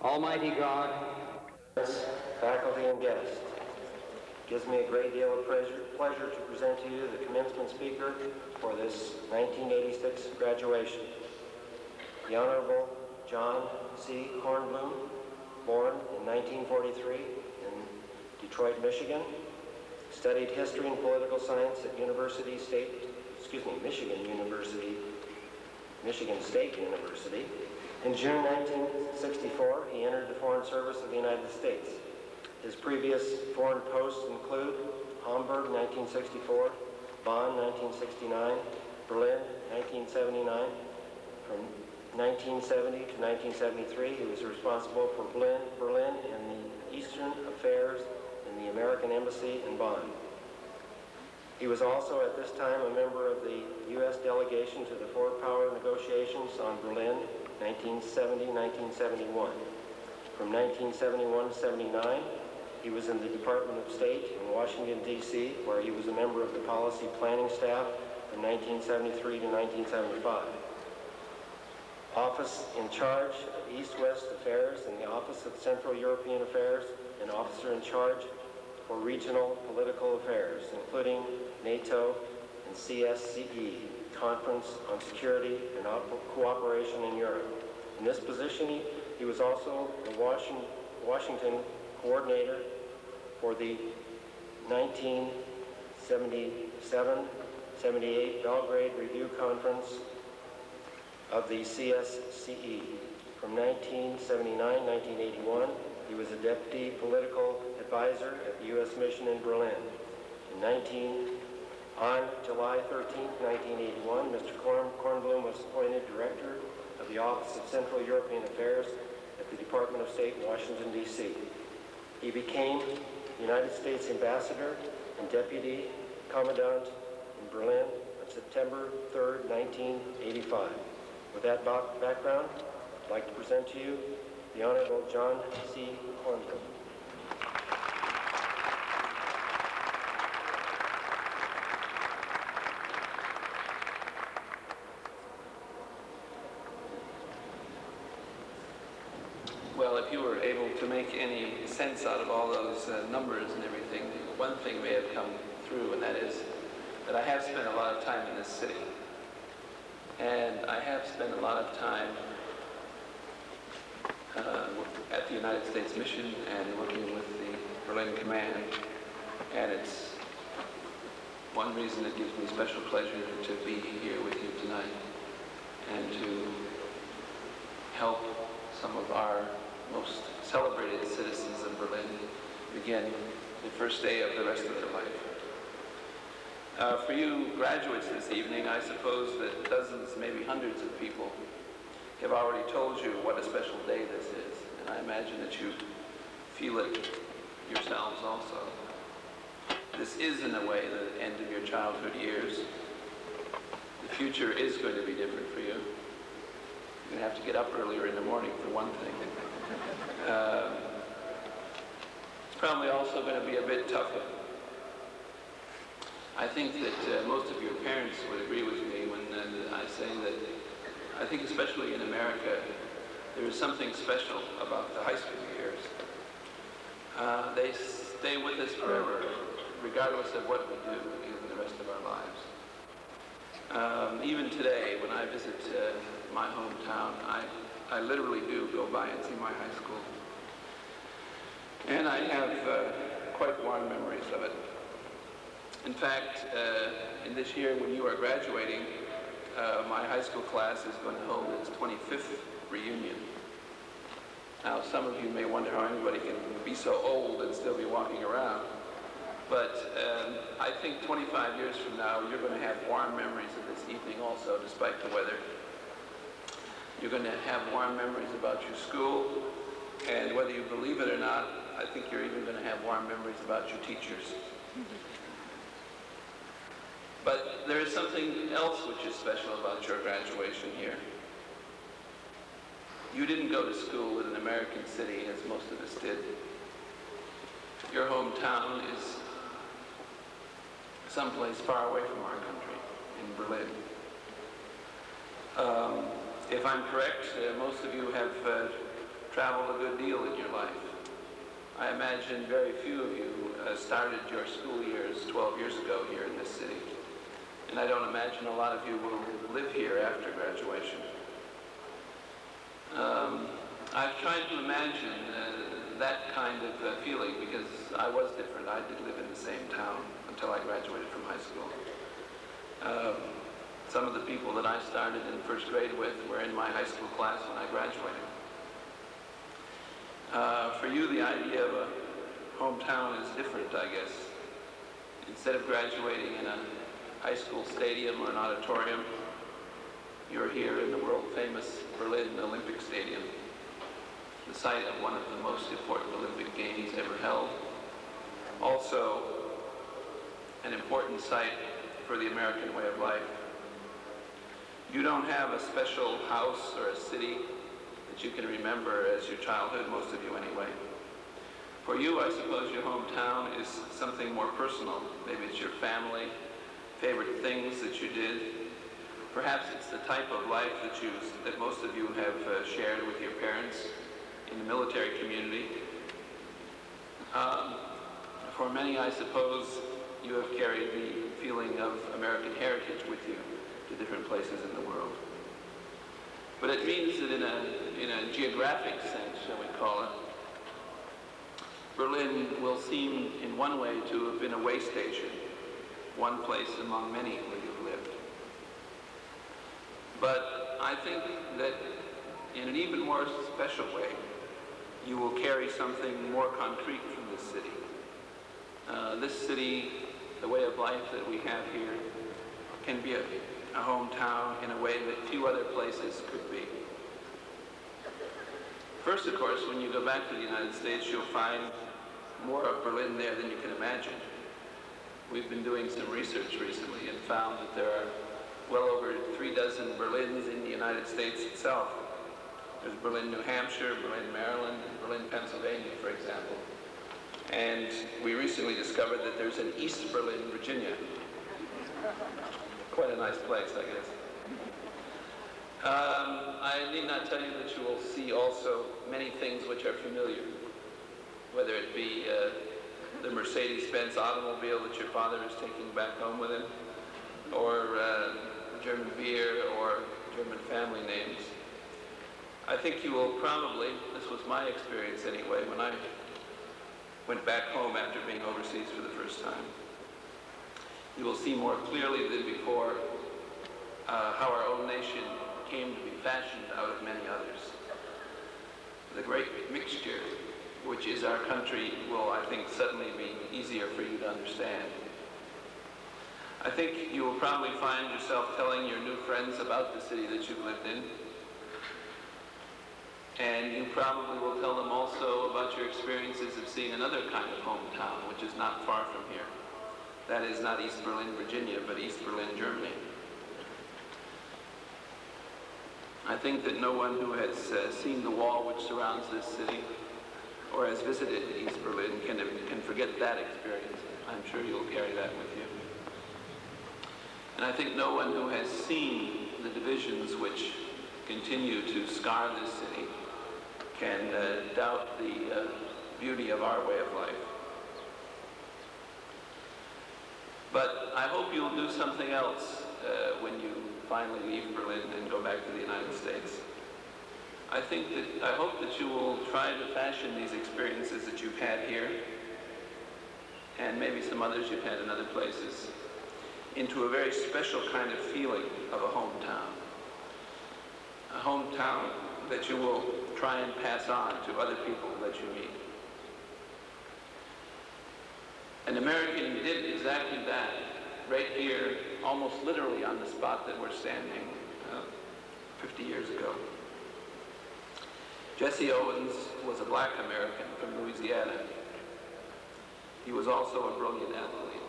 Almighty God, faculty and guests, it gives me a great deal of pleasure to present to you the commencement speaker for this 1986 graduation. The Honorable John C. Kornblum, born in 1943 in Detroit, Michigan, studied history and political science at Michigan State University. In June 1964, he entered the Foreign Service of the United States. His previous foreign posts include Hamburg, 1964, Bonn, 1969, Berlin, 1979. From 1970 to 1973, he was responsible for Berlin and the Eastern Affairs in the American Embassy in Bonn. He was also at this time a member of the U.S. delegation to the Four Power negotiations on Berlin, 1970-1971. From 1971 to 79, he was in the Department of State in Washington, D.C., where he was a member of the policy planning staff from 1973 to 1975. Office in charge of East-West Affairs in the Office of Central European Affairs, and officer in charge for regional political affairs, including NATO and CSCE, Conference on Security and Cooperation in Europe. In this position, he was also the Washington coordinator for the 1977-78 Belgrade Review Conference of the CSCE. From 1979-1981, he was a deputy political advisor at the U.S. Mission in Berlin. On July 13, 1981, Mr. Kornblum was appointed Director of the Office of Central European Affairs at the Department of State in Washington, D.C. He became United States Ambassador and Deputy Commandant in Berlin on September 3, 1985. With that background, I'd like to present to you the Honorable John C. Kornblum. Well, if you were able to make any sense out of all those numbers and everything, one thing may have come through, and that is that I have spent a lot of time in this city. And I have spent a lot of time at the United States Mission and working with the Berlin Command. And it's one reason it gives me special pleasure to be here with you tonight and to help some of our most celebrated citizens in Berlin begin the first day of the rest of their life. For you graduates this evening, I suppose that dozens, maybe hundreds of people have already told you what a special day this is, and I imagine that you feel it yourselves also. This is, in a way, the end of your childhood years. The future is going to be different for you. You're going to have to get up earlier in the morning, for one thing. It's probably also going to be a bit tougher. I think that most of your parents would agree with me when I say that I think especially in America, there is something special about the high school years. They stay with us forever, regardless of what we do in the rest of our lives. Even today, when I visit my hometown, I literally do go by and see my high school. And I have quite warm memories of it. In fact, in this year when you are graduating, my high school class is going to hold its 25th reunion. Now, some of you may wonder how anybody can be so old and still be walking around. But I think 25 years from now, you're going to have warm memories of this evening also, despite the weather. You're going to have warm memories about your school, and whether you believe it or not, I think you're even going to have warm memories about your teachers. But there is something else which is special about your graduation here. You didn't go to school in an American city, as most of us did. Your hometown is someplace far away from our country, in Berlin. If I'm correct, most of you have traveled a good deal in your life. I imagine very few of you started your school years 12 years ago here in this city. And I don't imagine a lot of you will live here after graduation. I've tried to imagine that kind of feeling because I was different. I did live in the same town until I graduated from high school. Some of the people that I started in first grade with were in my high school class when I graduated. For you, the idea of a hometown is different, I guess. Instead of graduating in a high school stadium or an auditorium, you're here in the world-famous Berlin Olympic Stadium, the site of one of the most important Olympic Games ever held. Also, an important site for the American way of life. You don't have a special house or a city that you can remember as your childhood, most of you anyway. For you, I suppose your hometown is something more personal. Maybe it's your family, favorite things that you did. Perhaps it's the type of life that most of you have shared with your parents in the military community. For many, I suppose, you have carried the feeling of American heritage with you to different places in the world. But it means that in a geographic sense, shall we call it, Berlin will seem in one way to have been a way station, one place among many where you've lived. But I think that in an even more special way, you will carry something more concrete from this city. This city, the way of life that we have here, can be a hometown in a way that few other places could be. First, of course, when you go back to the United States, you'll find more of Berlin there than you can imagine. We've been doing some research recently and found that there are well over 36 Berlins in the United States itself. There's Berlin, New Hampshire, Berlin, Maryland, and Berlin, Pennsylvania, for example. And we recently discovered that there's an East Berlin, Virginia. Quite a nice place, I guess. I need not tell you that you will see also many things which are familiar, whether it be the Mercedes-Benz automobile that your father is taking back home with him, or German beer, or German family names. I think you will probably, this was my experience anyway, when I went back home after being overseas for the first time, you will see more clearly than before how our own nation came to be fashioned out of many others. The great mixture, which is our country, will, I think, suddenly be easier for you to understand. I think you will probably find yourself telling your new friends about the city that you've lived in. And you probably will tell them also about your experiences of seeing another kind of hometown, which is not far from here. That is not East Berlin, Virginia, but East Berlin, Germany. I think that no one who has seen the wall which surrounds this city or has visited East Berlin can forget that experience. I'm sure you'll carry that with you. And I think no one who has seen the divisions which continue to scar this city can doubt the beauty of our way of life. But I hope you'll do something else when you finally leave Berlin and go back to the United States. I hope that you will try to fashion these experiences that you've had here, and maybe some others you've had in other places, into a very special kind of feeling of a hometown. A hometown that you will try and pass on to other people that you meet. An American did exactly that right here, almost literally on the spot that we're standing 50 years ago. Jesse Owens was a black American from Louisiana. He was also a brilliant athlete.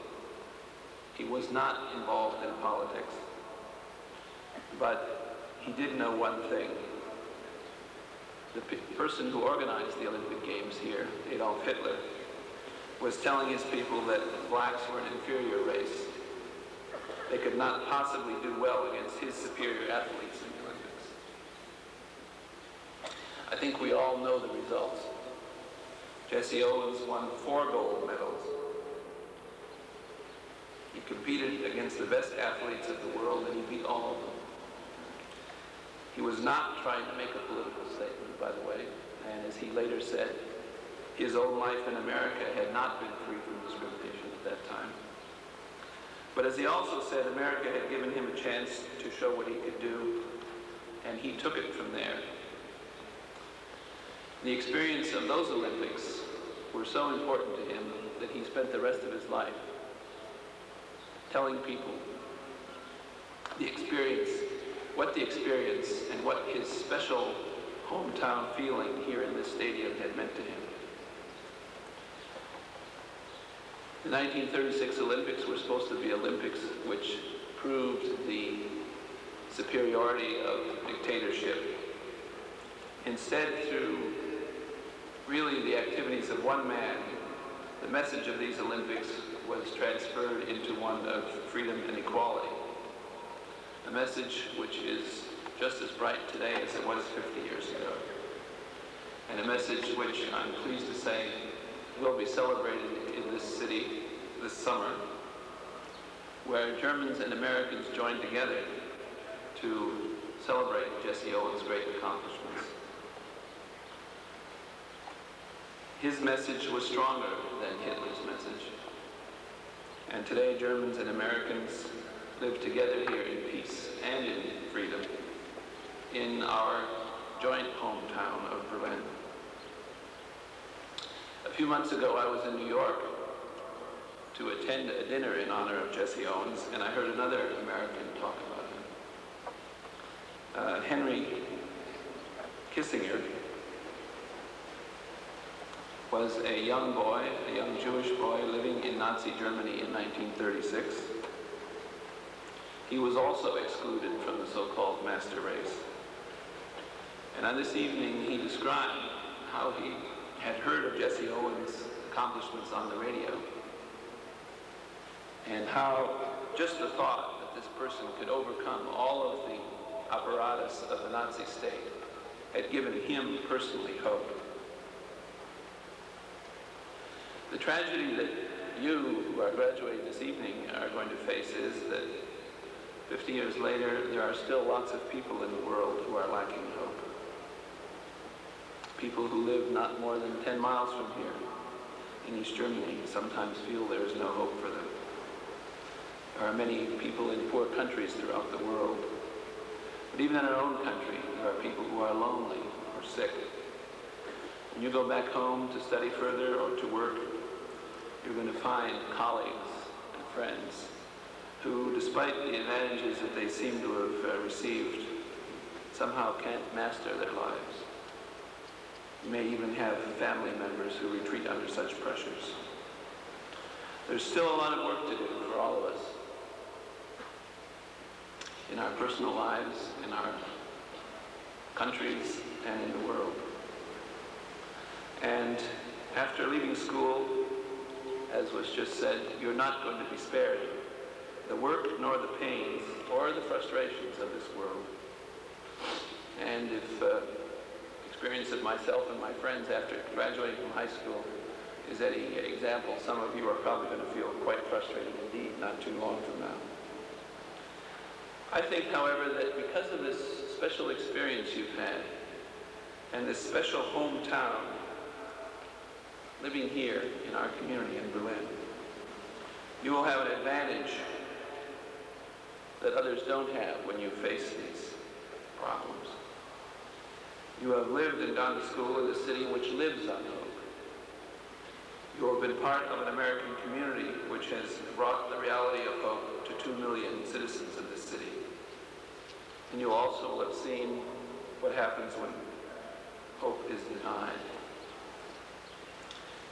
He was not involved in politics, but he did know one thing. The person who organized the Olympic Games here, Adolf Hitler, was telling his people that blacks were an inferior race. They could not possibly do well against his superior athletes in the Olympics. I think we all know the results. Jesse Owens won 4 gold medals. He competed against the best athletes of the world, and he beat all of them. He was not trying to make a political statement, by the way, and as he later said, his own life in America had not been free from discrimination at that time. But as he also said, America had given him a chance to show what he could do, and he took it from there. The experience of those Olympics were so important to him that he spent the rest of his life telling people what the experience and what his special hometown feeling here in this stadium had meant to him. The 1936 Olympics were supposed to be Olympics which proved the superiority of dictatorship. Instead, through really the activities of one man, the message of these Olympics was transferred into one of freedom and equality. A message which is just as bright today as it was 50 years ago. And a message which I'm pleased to say will be celebrated in this city this summer, where Germans and Americans joined together to celebrate Jesse Owens' great accomplishments. His message was stronger than Hitler's message. And today, Germans and Americans live together here in peace and in freedom in our joint hometown of Berlin. A few months ago, I was in New York to attend a dinner in honor of Jesse Owens, and I heard another American talk about him. Henry Kissinger was a young boy, a young Jewish boy living in Nazi Germany in 1936. He was also excluded from the so-called master race. And on this evening, he described how he had heard of Jesse Owens' accomplishments on the radio, and how just the thought that this person could overcome all of the apparatus of the Nazi state had given him personally hope. The tragedy that you, who are graduating this evening, are going to face is that 50 years later, there are still lots of people in the world who are lacking hope. People who live not more than 10 miles from here in East Germany sometimes feel there is no hope for them. There are many people in poor countries throughout the world. But even in our own country, there are people who are lonely or sick. When you go back home to study further or to work, you're going to find colleagues and friends who, despite the advantages that they seem to have received, somehow can't master their lives. You may even have family members who retreat under such pressures. There's still a lot of work to do for all of us in our personal lives, in our countries, and in the world. And after leaving school, as was just said, you're not going to be spared the work nor the pains or the frustrations of this world. And if experience of myself and my friends after graduating from high school is any example, some of you are probably going to feel quite frustrated indeed not too long from now. I think, however, that because of this special experience you've had and this special hometown living here in our community in Berlin, you will have an advantage that others don't have when you face these problems. You have lived and gone to school in a city which lives on hope. You have been part of an American community which has brought the reality of hope to 2 million citizens of this city. And you also will have seen what happens when hope is denied.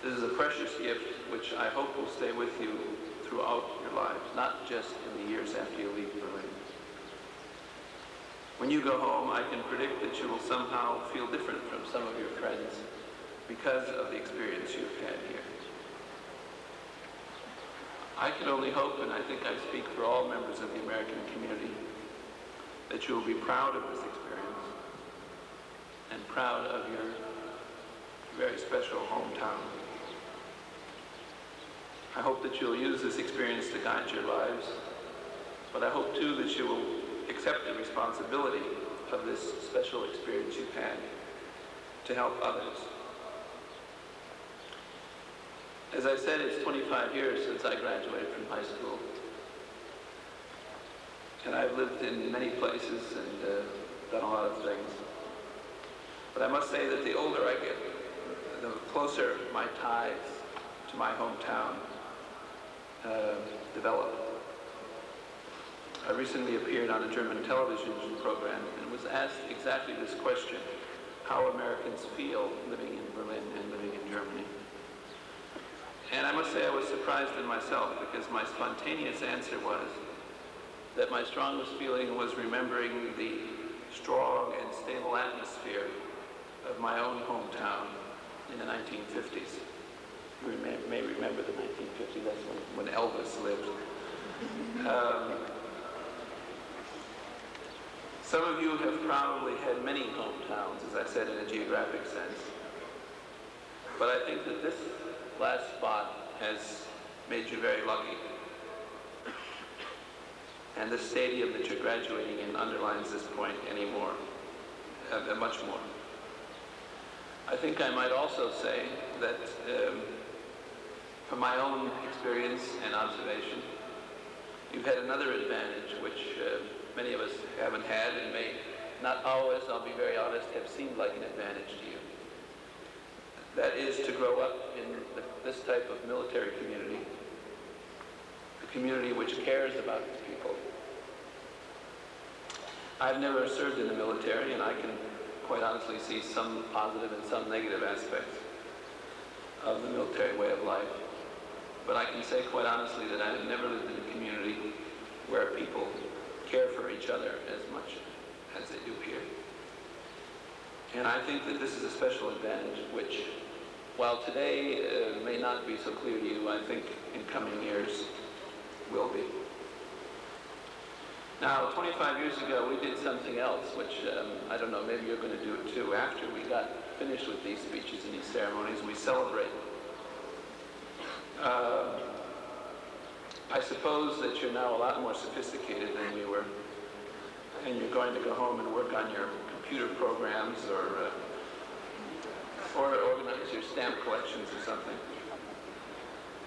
This is a precious gift which I hope will stay with you throughout your lives, not just in the years after you leave Berlin. When you go home, I can predict that you will somehow feel different from some of your friends because of the experience you've had here. I can only hope, and I think I speak for all members of the American community, that you will be proud of this experience and proud of your very special hometown. I hope that you'll use this experience to guide your lives, but I hope too that you will accept the responsibility of this special experience you've had to help others. As I said, it's 25 years since I graduated from high school. And I've lived in many places and done a lot of things. But I must say that the older I get, the closer my ties to my hometown develop. I recently appeared on a German television program and was asked exactly this question: how Americans feel living in Berlin and living in Germany. And I must say I was surprised in myself, because my spontaneous answer was that my strongest feeling was remembering the strong and stable atmosphere of my own hometown in the 1950s. You may remember the 1950s, that's when Elvis lived. Some of you have probably had many hometowns, as I said, in a geographic sense. But I think that this last spot has made you very lucky. And the stadium that you're graduating in underlines this point anymore, much more. I think I might also say that from my own experience and observation, you've had another advantage which many of us haven't had, and may not always, I'll be very honest, have seemed like an advantage to you. That is to grow up in this type of military community, a community which cares about its people. I've never served in the military, and I can quite honestly see some positive and some negative aspects of the military way of life. But I can say quite honestly that I have never lived in a community where people care for each other as much as they do here. And I think that this is a special advantage which, while today may not be so clear to you, I think in coming years will be. Now, 25 years ago, we did something else, which I don't know, maybe you're going to do it too. After we got finished with these speeches and these ceremonies, we celebrated. I suppose that you're now a lot more sophisticated than we were, and you're going to go home and work on your computer programs or organize your stamp collections or something.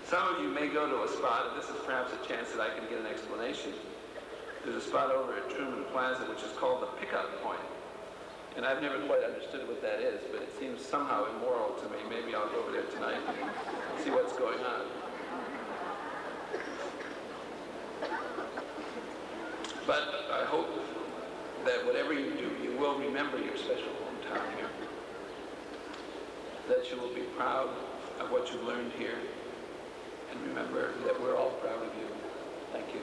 Some of you may go to a spot, and this is perhaps a chance that I can get an explanation. There's a spot over at Truman Plaza which is called the pickup point. And I've never quite understood what that is, but it seems somehow immoral to me. Maybe I'll go over there tonight and see what's going on. But I hope that whatever you do, you will remember your special hometown here. That you will be proud of what you've learned here. And remember that we're all proud of you. Thank you.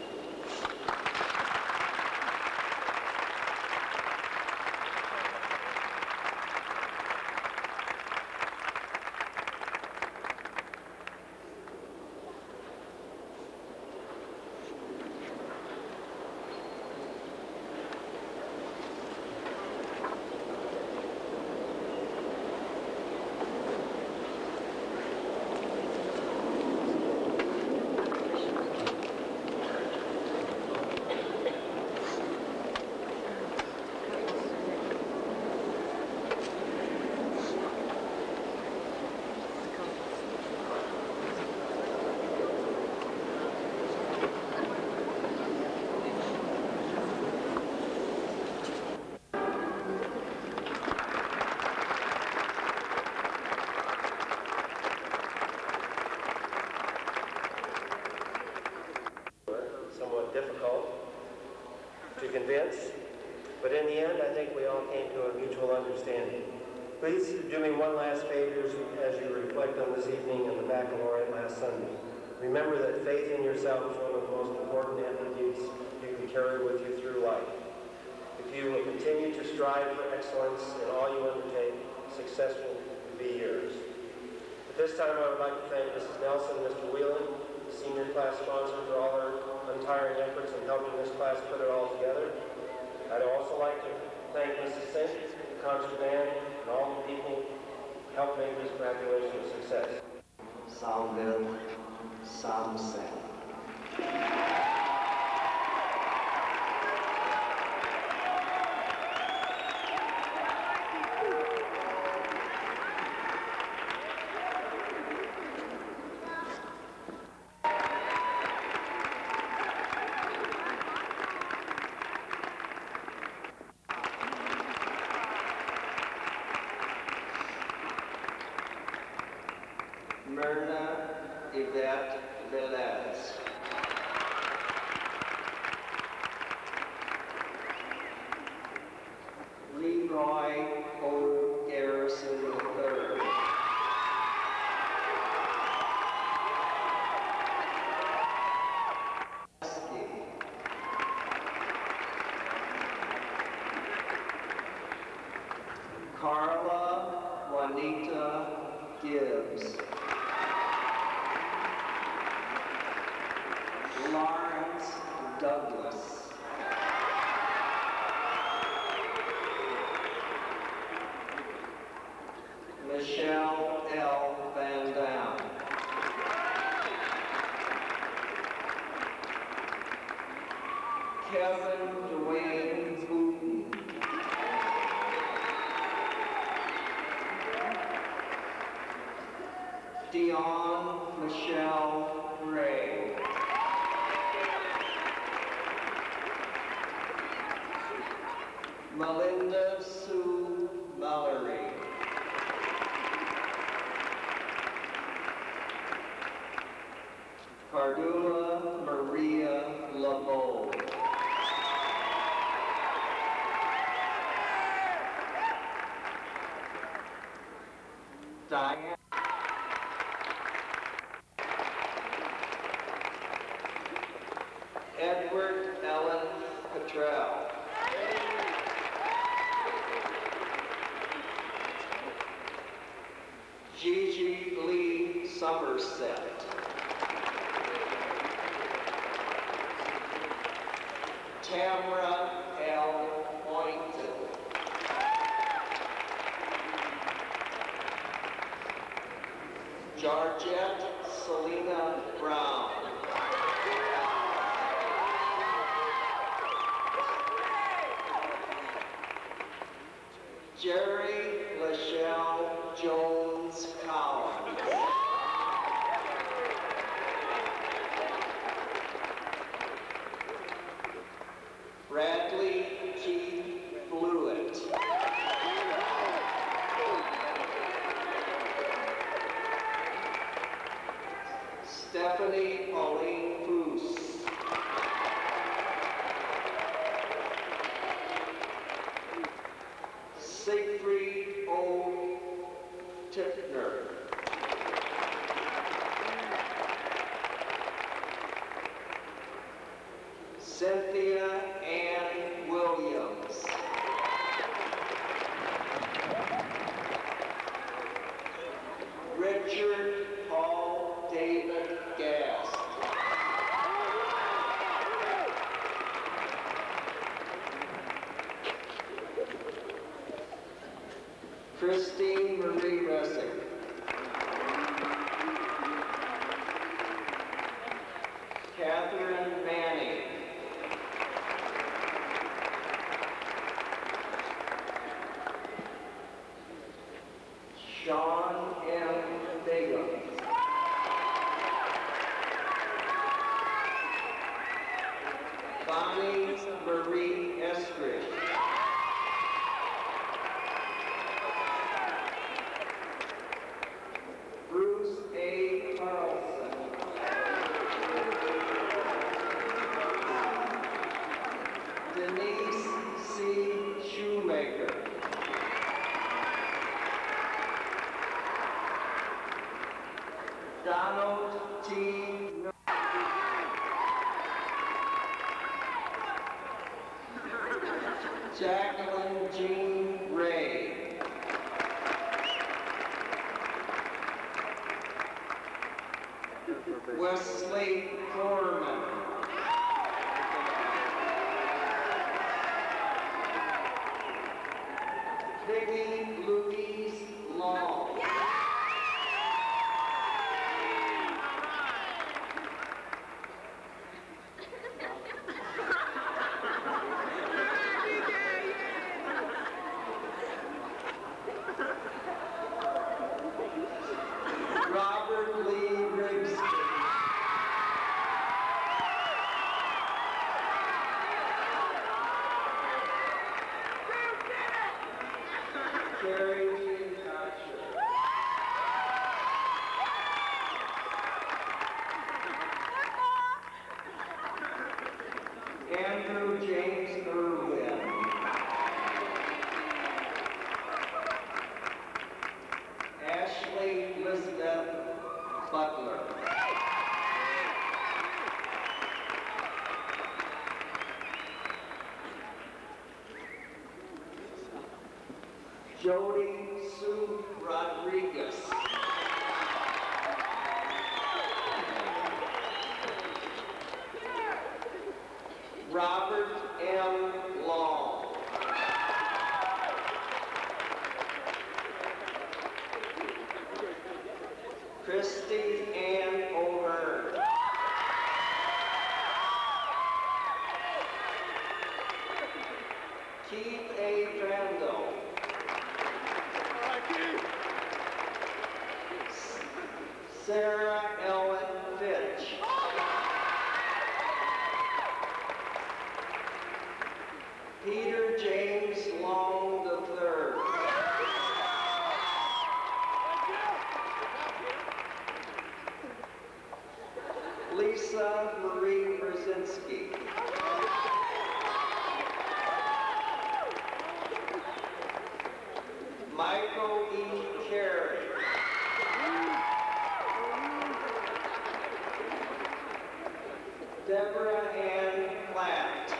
Difficult to convince, but in the end, I think we all came to a mutual understanding. Please do me one last favor as you reflect on this evening and the baccalaureate last Sunday. Remember that faith in yourself is one of the most important attributes you can carry with you through life. If you will continue to strive for excellence in all you undertake, success will be yours. At this time, I would like to thank Mrs. Nelson and Mr. Whelan, the senior class sponsor, for all their untiring efforts in helping this class put it all together. I'd also like to thank Mrs. Sink, the concert band, and all the people who helped make this says. Sounded sunset. Myrna Yvette Velez. Leroy O. Garrison III. Carla Juanita Gibbs. Lawrence Douglas. Michelle L. Van Dam. Kevin Dwayne Booten. Dion Michelle Gray. Melinda Sue Mallory. Cardula Maria LaVoe. Diane Edward Ellen Cottrell. Gigi Lee Somerset. Tamara L. Boynton. Georgette Selena Brown. Jerry Lachelle Jones Collins. Bradley Keith Blewett. Stephanie Pauline Foose. Siegfried O. Tippner. Cynthia Ann Williams. Richard Paul David Gast. Christine Marie Ressick. Catherine Manning. Sean M. Begum. Bonnie Marie Estridge. Bruce A. Carlson. Denise C. Shoemaker. Donald T. Jacqueline Jean Ray. Wesley Foreman. Vicky Louise Long. Christy Ann O'Hearn. Keith A. Brando. Sarah Ellen Fitch. Peter James Long III. Lisa Marie Brzezinski. Michael E. Carey. Deborah Ann Platt.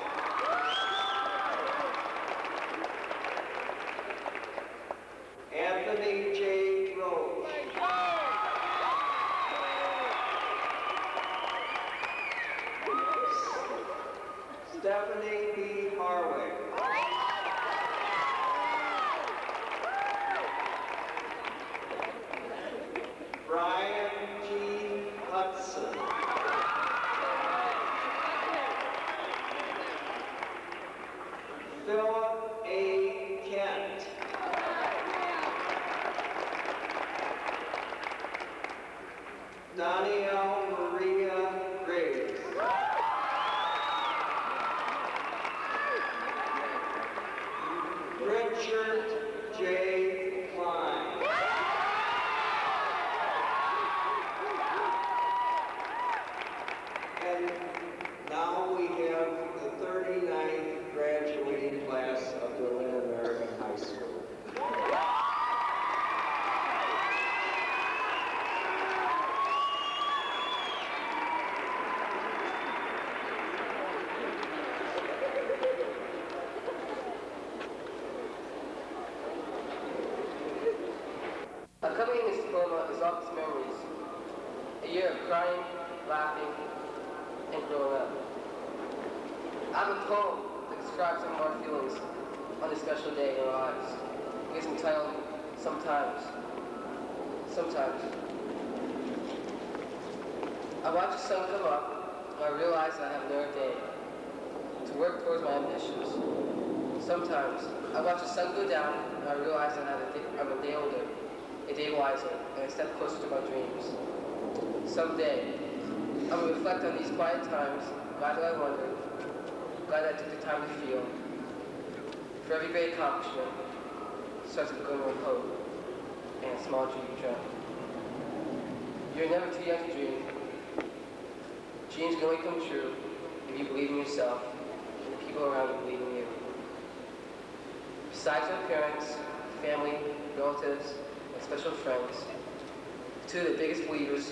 Anthony J. Roach. Stephanie B. Harwick. Brian G. Hudson. Philip A. Kent. Danielle Maria Graves. Richard J. Klein. And now we have the 39th graduating class of Berlin American High School. Accompanying this diploma is office memories, a year of crying, laughing, and growing up. I have a poem that describes some of our feelings on this special day in our lives. It is entitled, Sometimes. Sometimes. I watch the sun come up, and I realize I have another day to work towards my ambitions. Sometimes, I watch the sun go down, and I realize that I'm a day older, a day wiser, and a step closer to my dreams. Someday, I will reflect on these quiet times, glad that I wondered, glad that I took the time to feel. For every great accomplishment starts with a glimmer of hope and a small dream to dream. You're never too young to dream. Dreams can only come true if you believe in yourself and the people around you believe in you. Besides our parents, family, relatives, and special friends, two of the biggest believers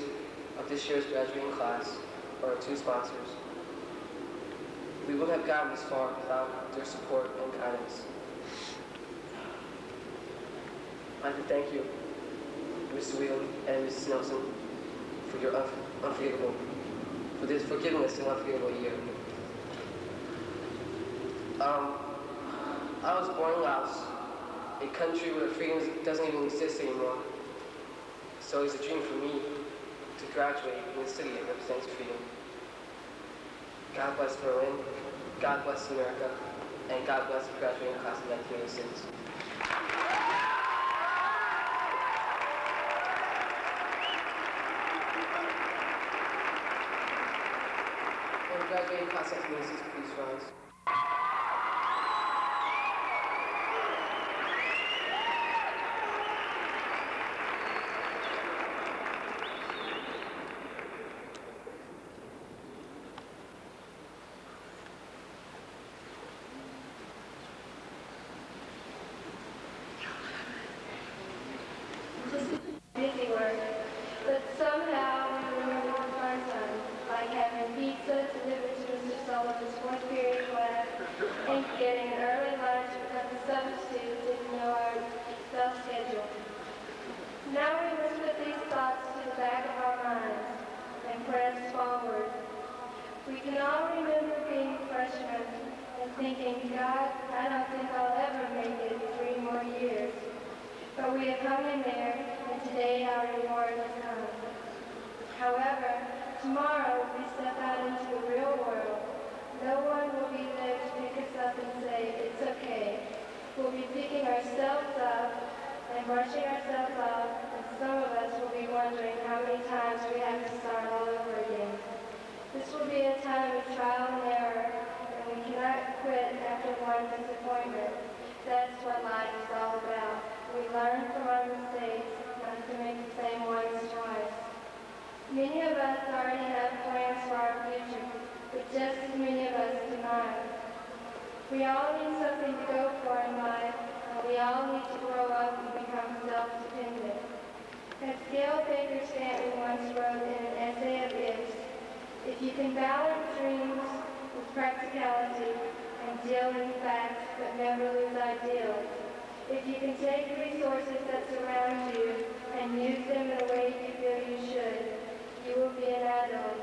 of this year's graduating class are our two sponsors. We wouldn't have gotten this far without their support and guidance. I'd like to thank you, Mr. Whelan and Mrs. Nelson, for your for this forgiveness and unforgettable year. I was born in Laos, a country where freedom doesn't even exist anymore. So it's a dream for me to graduate in a city that represents freedom. God bless Berlin, God bless America, and God bless the graduating class of 1986. And the graduating class of 1986, please rise. Busy work, but somehow we remember the fun times, like having pizza delivered to Mr. Sullivan's fourth period class and getting an early lunch because the substitute didn't know our bell schedule. Now we must put these thoughts to the back of our minds and press forward. We can all remember being freshmen and thinking, God, I don't think I'll ever make it 3 more years. But we have hung in there, and today our reward has come. Tomorrow, we step out into the real world. No one will be there to pick us up and say, it's okay. We'll be picking ourselves up and brushing ourselves off, and some of us will be wondering how many times we have to start all over again. This will be a time of trial and error, and we cannot quit after one disappointment. That's what life is all about. We learn from our mistakes, not to make the same ones twice. Many of us already have plans for our future, but just as many of us do not. We all need something to go for in life, and we all need to grow up and become self-dependent. As Gail Baker Stanton once wrote in an essay of his, if you can balance dreams with practicality and deal in facts but never lose ideals, if you can take the resources that surround you and use them in a way you feel you should, you will be an adult,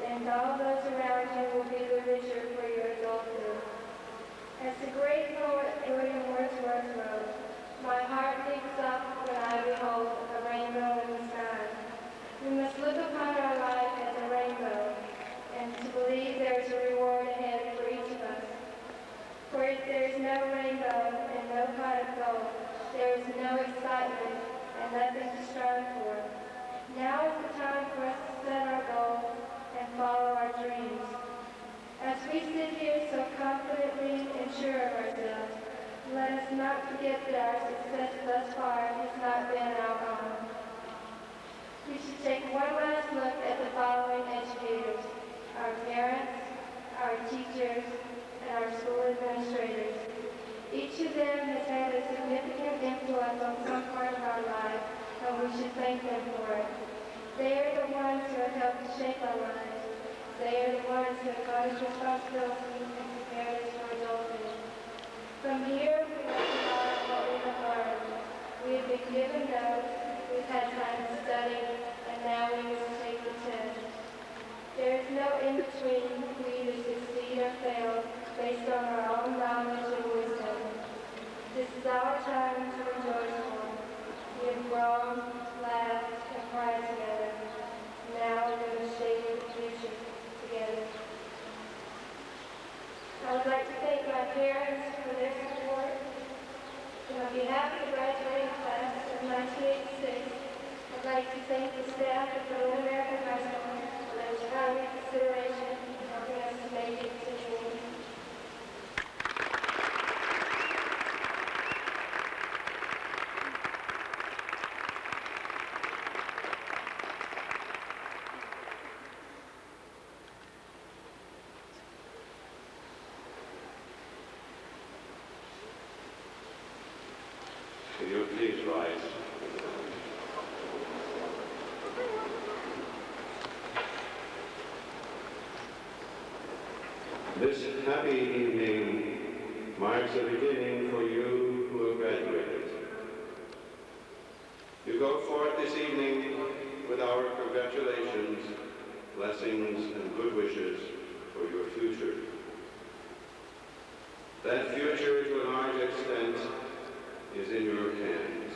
and all those around you will be the richer for your adulthood. As the great poet William Wordsworth wrote, my heart leaps up when I behold a rainbow in the sky. We must look upon our life as a rainbow, and to believe there is a reward ahead for each of us. For if there is no rainbow and no pot of gold, there is no excitement and nothing to strive for. Now is the time for us to set our goals and follow our dreams. As we sit here so confidently and sure of ourselves, let us not forget that our success thus far has not been our own. We should take one last look at the following educators: our parents, our teachers, and our school administrators. Each of them has had a significant influence on some part of our life, and we should thank them for it. They are the ones who have helped to shape our lives. They are the ones who have got us responsibility and prepared us for adulthood. From here, we must apply what we have learned. We have been given notes, we've had time to study, and now we must take the test. There is no in-between. We either succeed or fail based on our own knowledge and wisdom. This is our time to rejoice for. We have grown, laughed, and cried together. Now we're going to shape the future together. I would like to thank my parents for their support. And on behalf of the graduating class of 1986, I'd like to thank the staff at Berlin American High School for their time and consideration in helping us to make it to June. Will you please rise? This happy evening marks the beginning for you who have graduated. You go forth this evening with our congratulations, blessings, and good wishes for your future. That future, to a large extent, is in your hands.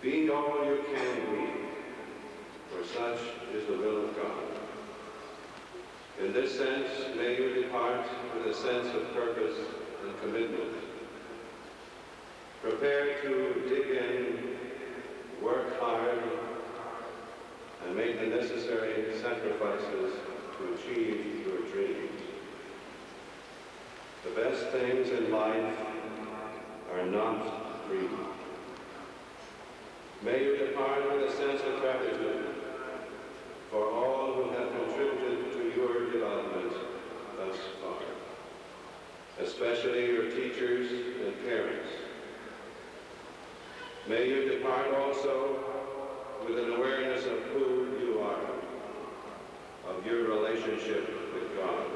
Be all you can be, for such is the will of God. In this sense, may you depart with a sense of purpose and commitment. Prepare to dig in, work hard, and make the necessary sacrifices to achieve your dreams. The best things in life are not free. May you depart with a sense of gratitude for all who have contributed to your development thus far, especially your teachers and parents. May you depart also with an awareness of who you are, of your relationship with God.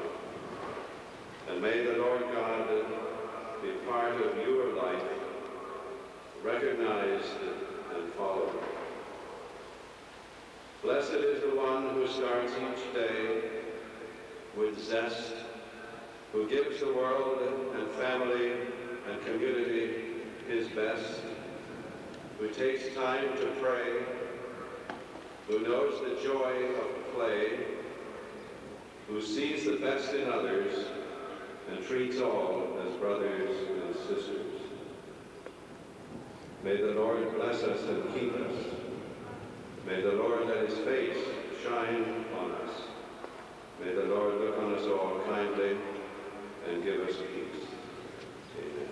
And may the Lord God be part of your life, recognized and followed. Blessed is the one who starts each day with zest, who gives the world and family and community his best, who takes time to pray, who knows the joy of play, who sees the best in others and treats all as brothers and sisters. May the Lord bless us and keep us. May the Lord let his face shine on us. May the Lord look on us all kindly and give us peace. Amen.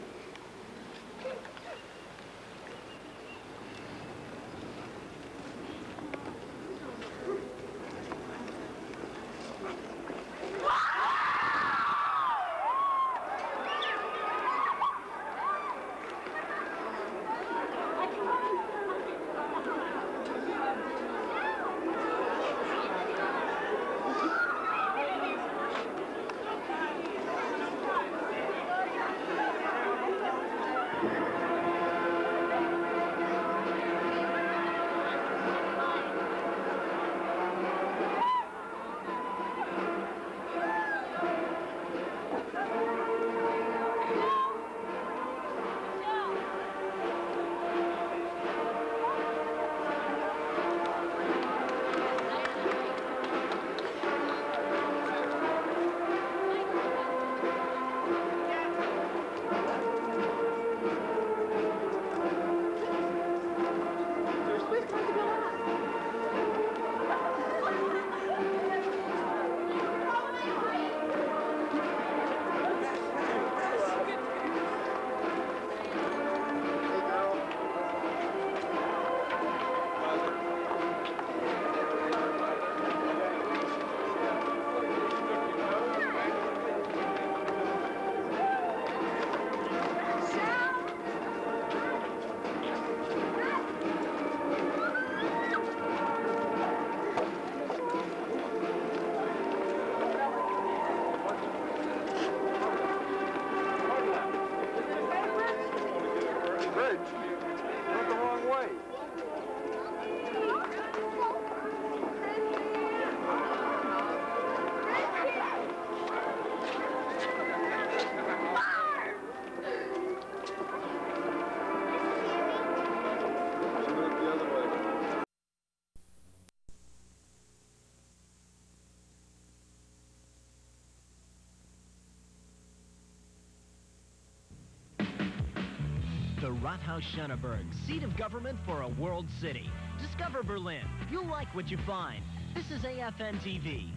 The Rathaus Schöneberg, seat of government for a world city. Discover Berlin. You'll like what you find. This is AFN TV.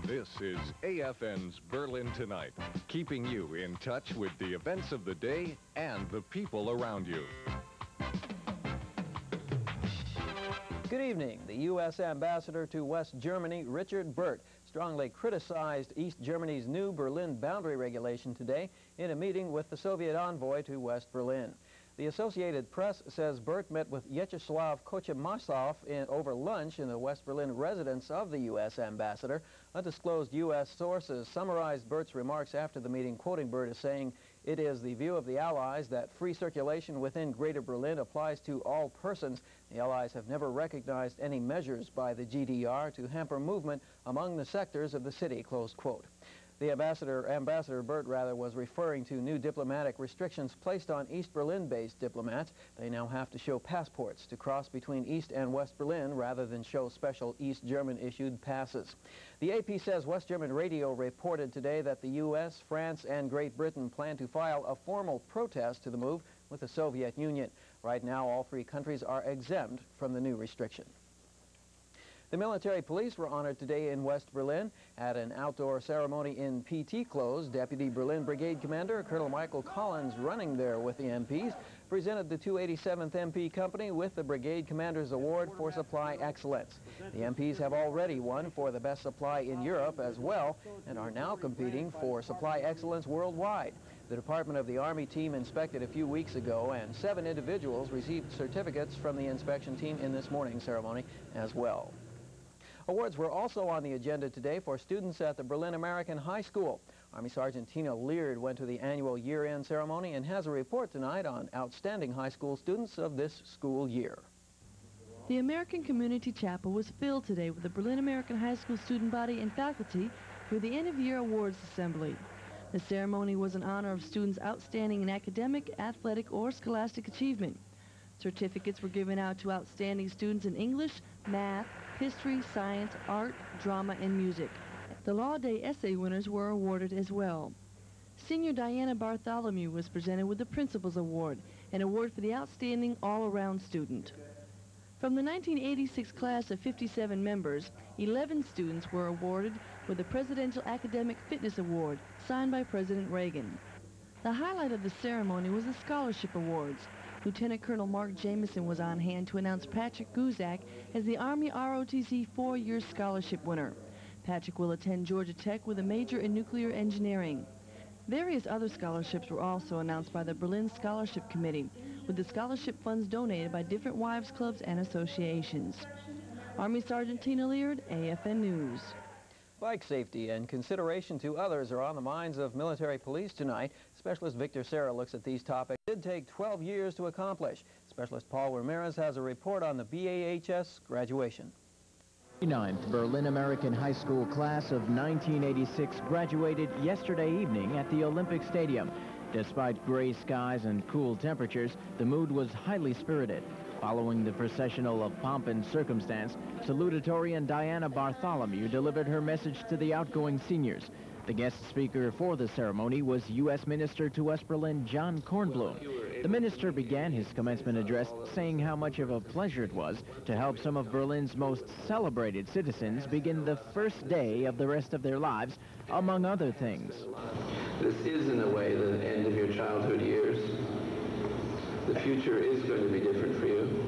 This is AFN's Berlin Tonight, keeping you in touch with the events of the day and the people around you. Good evening. The U.S. Ambassador to West Germany, Richard Burt, strongly criticized East Germany's new Berlin boundary regulation today in a meeting with the Soviet envoy to West Berlin. The Associated Press says Burt met with Vyacheslav Kochemasov over lunch in the West Berlin residence of the U.S. ambassador. Undisclosed U.S. sources summarized Burt's remarks after the meeting, quoting Burt as saying, "It is the view of the Allies that free circulation within Greater Berlin applies to all persons. The Allies have never recognized any measures by the GDR to hamper movement among the sectors of the city," close quote. The Ambassador Burt, was referring to new diplomatic restrictions placed on East Berlin-based diplomats. They now have to show passports to cross between East and West Berlin rather than show special East German-issued passes. The AP says West German radio reported today that the U.S., France, and Great Britain plan to file a formal protest to the move with the Soviet Union. Right now, all three countries are exempt from the new restriction. The military police were honored today in West Berlin at an outdoor ceremony in PT clothes. Deputy Berlin Brigade Commander Colonel Michael Collins, running there with the MPs, presented the 287th MP Company with the Brigade Commander's Award for Supply Excellence. The MPs have already won for the best supply in Europe as well and are now competing for supply excellence worldwide. The Department of the Army team inspected a few weeks ago, and 7 individuals received certificates from the inspection team in this morning's ceremony as well. Awards were also on the agenda today for students at the Berlin American High School. Army Sergeant Tina Leard went to the annual year-end ceremony and has a report tonight on outstanding high school students of this school year. The American Community Chapel was filled today with the Berlin American High School student body and faculty for the end-of-year awards assembly. The ceremony was in honor of students outstanding in academic, athletic, or scholastic achievement. Certificates were given out to outstanding students in English, math, history, science, art, drama, and music. The Law Day essay winners were awarded as well. Senior Diana Bartholomew was presented with the Principal's Award, an award for the outstanding all-around student. From the 1986 class of 57 members, 11 students were awarded with the Presidential Academic Fitness Award, signed by President Reagan. The highlight of the ceremony was the Scholarship Awards. Lieutenant Colonel Mark Jameson was on hand to announce Patrick Guzak as the Army ROTC 4-year scholarship winner. Patrick will attend Georgia Tech with a major in nuclear engineering. Various other scholarships were also announced by the Berlin Scholarship Committee, with the scholarship funds donated by different wives clubs and associations. Army Sergeant Tina Leard, AFN News. Bike safety and consideration to others are on the minds of military police tonight. Specialist Victor Serra looks at these topics. It did take 12 years to accomplish. Specialist Paul Ramirez has a report on the BAHS graduation. The 9th Berlin American High School class of 1986 graduated yesterday evening at the Olympic Stadium. Despite gray skies and cool temperatures, the mood was highly spirited. Following the processional of pomp and circumstance, salutatorian Diana Bartholomew delivered her message to the outgoing seniors. The guest speaker for the ceremony was U.S. Minister to West Berlin John Kornblum. The minister began his commencement address saying how much of a pleasure it was to help some of Berlin's most celebrated citizens begin the first day of the rest of their lives, among other things. This is, in a way, the end of your childhood years. The future is going to be different for you.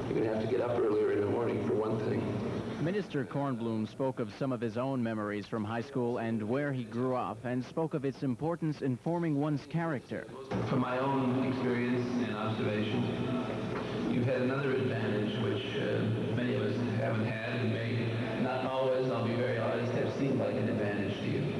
You're going to have to get up earlier in the morning, for one thing. Minister Kornblum spoke of some of his own memories from high school and where he grew up, and spoke of its importance in forming one's character. From my own experience and observation, you've had another advantage which many of us haven't had, and may not always, I'll be very honest, have seemed like an advantage to you.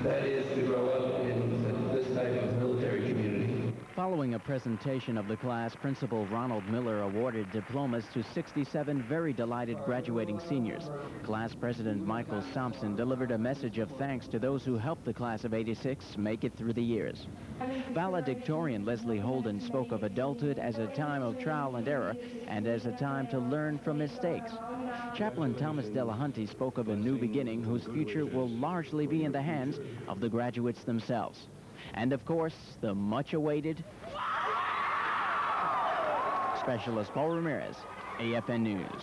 That is to grow up in this type of military community. Following a presentation of the class, Principal Ronald Miller awarded diplomas to 67 very delighted graduating seniors. Class President Michael Sampson delivered a message of thanks to those who helped the class of '86 make it through the years. Valedictorian Leslie Holden spoke of adulthood as a time of trial and error and as a time to learn from mistakes. Chaplain Thomas Delahunty spoke of a new beginning whose future will largely be in the hands of the graduates themselves. And of course, the much-awaited Specialist Paul Ramirez, AFN News.